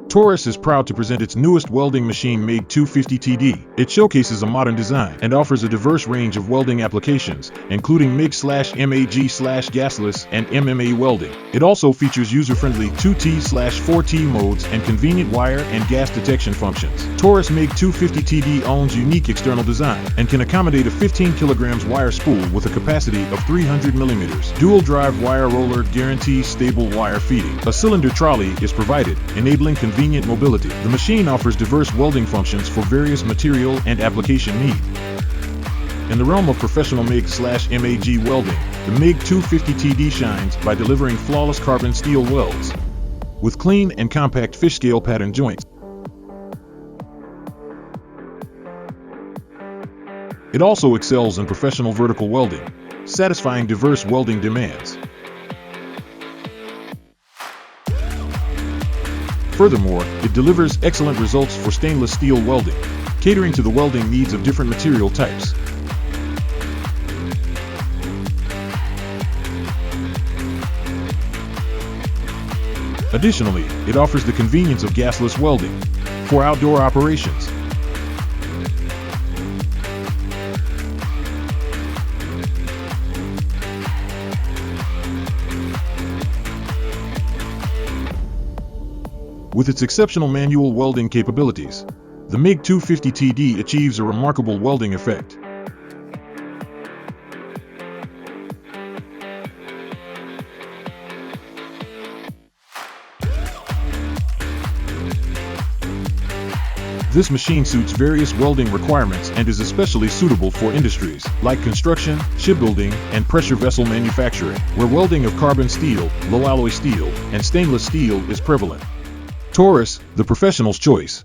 Taurus is proud to present its newest welding machine, Mig 250Td. It showcases a modern design and offers a diverse range of welding applications, including MIG/MAG/gasless and MMA welding. It also features user-friendly 2T/4T modes and convenient wire and gas detection functions. Taurus Mig 250Td owns unique external design and can accommodate a 15 kg wire spool with a capacity of 300 mm. Dual-drive wire roller guarantees stable wire feeding. A cylinder trolley is provided, enabling convenient mobility. The machine offers diverse welding functions for various material and application needs. In the realm of professional MIG/MAG welding, the Mig 250Td shines by delivering flawless carbon steel welds with clean and compact fish scale pattern joints. It also excels in professional vertical welding, satisfying diverse welding demands. Furthermore, it delivers excellent results for stainless steel welding, catering to the welding needs of different material types. Additionally, it offers the convenience of gasless welding for outdoor operations. With its exceptional manual welding capabilities, the Mig 250Td achieves a remarkable welding effect. This machine suits various welding requirements and is especially suitable for industries like construction, shipbuilding, and pressure vessel manufacturing, where welding of carbon steel, low alloy steel, and stainless steel is prevalent. Taurus, the professional's choice.